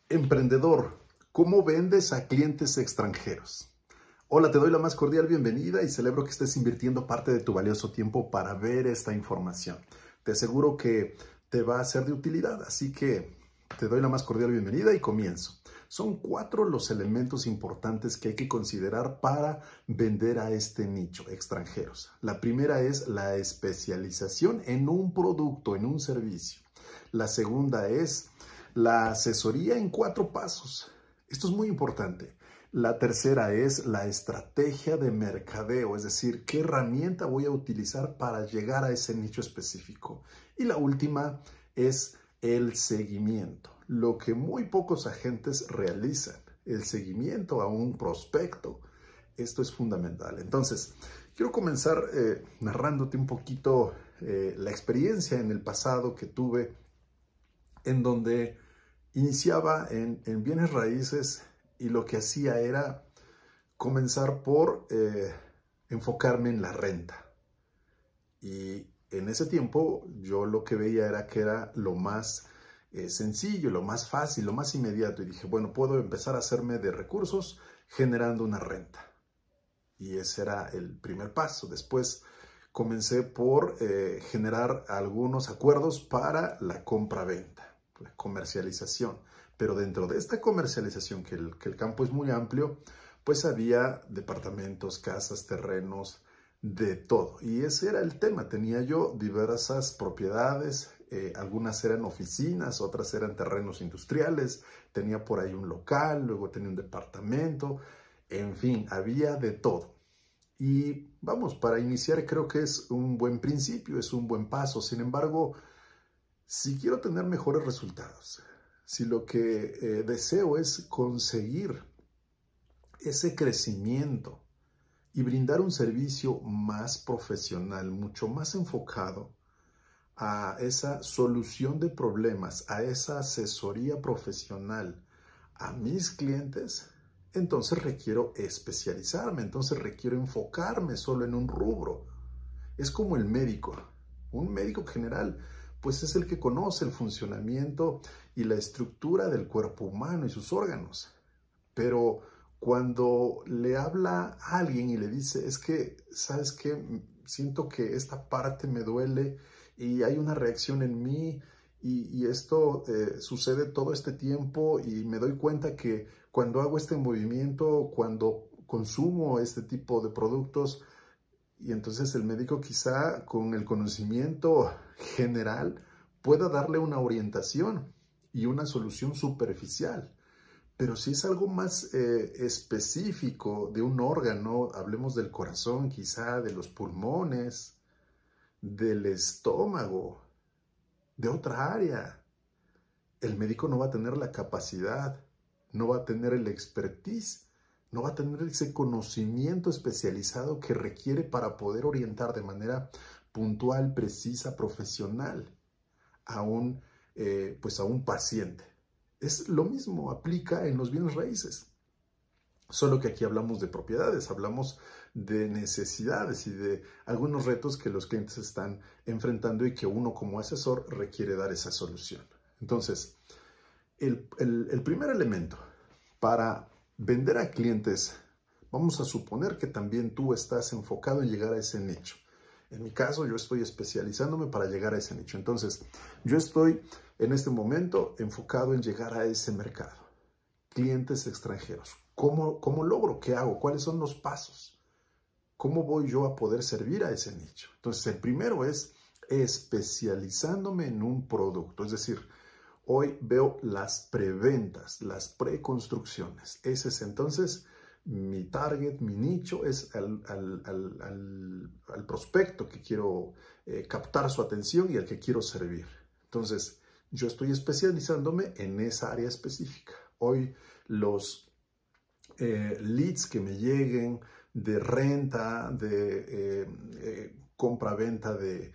Emprendedor, ¿cómo vendes a clientes extranjeros? Hola, te doy la más cordial bienvenida y celebro que estés invirtiendo parte de tu valioso tiempo para ver esta información. Te aseguro que te va a ser de utilidad, así que te doy la más cordial bienvenida y comienzo. Son 4 los elementos importantes que hay que considerar para vender a este nicho, extranjeros. La primera es la especialización en un producto, en un servicio. La segunda es la asesoría en 4 pasos. Esto es muy importante. La tercera es la estrategia de mercadeo, es decir, qué herramienta voy a utilizar para llegar a ese nicho específico. Y la última es el seguimiento, lo que muy pocos agentes realizan, el seguimiento a un prospecto. Esto es fundamental. Entonces, quiero comenzar narrándote un poquito la experiencia en el pasado que tuve en donde iniciaba en bienes raíces y lo que hacía era comenzar por enfocarme en la renta. Y en ese tiempo yo lo que veía era que era lo más sencillo, lo más fácil, lo más inmediato. Y dije, bueno, puedo empezar a hacerme de recursos generando una renta. Y ese era el primer paso. Después comencé por generar algunos acuerdos para la compra-venta, la comercialización. Pero dentro de esta comercialización, que el campo es muy amplio, pues había departamentos, casas, terrenos, de todo. Y ese era el tema. Tenía yo diversas propiedades, algunas eran oficinas, otras eran terrenos industriales, tenía por ahí un local, luego tenía un departamento, en fin, había de todo. Y vamos, para iniciar creo que es un buen principio, es un buen paso. Sin embargo, si quiero tener mejores resultados, si lo que deseo es conseguir ese crecimiento y brindar un servicio más profesional, mucho más enfocado a esa solución de problemas, a esa asesoría profesional a mis clientes, entonces requiero especializarme, entonces requiero enfocarme solo en un rubro. Es como el médico. Un médico general, pues es el que conoce el funcionamiento y la estructura del cuerpo humano y sus órganos. Pero cuando le habla a alguien y le dice, es que, ¿sabes qué? Siento que esta parte me duele y hay una reacción en mí y esto sucede todo este tiempo y me doy cuenta que cuando hago este movimiento, cuando consumo este tipo de productos, y entonces el médico quizá con el conocimiento general pueda darle una orientación y una solución superficial. Pero si es algo más específico de un órgano, hablemos del corazón, quizá de los pulmones, del estómago, de otra área, el médico no va a tener la capacidad, no va a tener el expertise, no va a tener ese conocimiento especializado que requiere para poder orientar de manera puntual, precisa, profesional a pues a un paciente. Es lo mismo, aplica en los bienes raíces. Solo que aquí hablamos de propiedades, hablamos de necesidades y de algunos retos que los clientes están enfrentando y que uno como asesor requiere dar esa solución. Entonces, el primer elemento para vender a clientes, vamos a suponer que también tú estás enfocado en llegar a ese nicho. En mi caso, yo estoy especializándome para llegar a ese nicho. Entonces, yo estoy en este momento enfocado en llegar a ese mercado. Clientes extranjeros. ¿Cómo logro? ¿Qué hago? ¿Cuáles son los pasos? ¿Cómo voy yo a poder servir a ese nicho? Entonces, el primero es especializándome en un producto. Es decir, hoy veo las preventas, las preconstrucciones. Ese es entonces mi target, mi nicho, es al prospecto que quiero captar su atención y al que quiero servir. Entonces, yo estoy especializándome en esa área específica. Hoy los leads que me lleguen de renta, de compra-venta de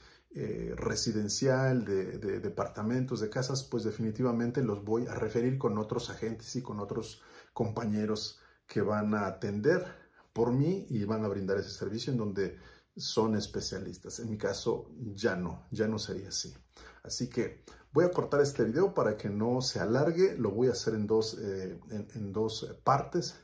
residencial, de departamentos, de casas, pues definitivamente los voy a referir con otros agentes y con otros compañeros que van a atender por mí y van a brindar ese servicio en donde son especialistas. En mi caso ya no sería así. Así que voy a cortar este video para que no se alargue. Lo voy a hacer en dos partes.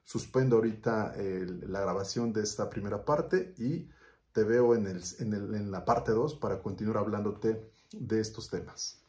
Suspendo ahorita la grabación de esta primera parte y te veo en la parte 2 para continuar hablándote de estos temas.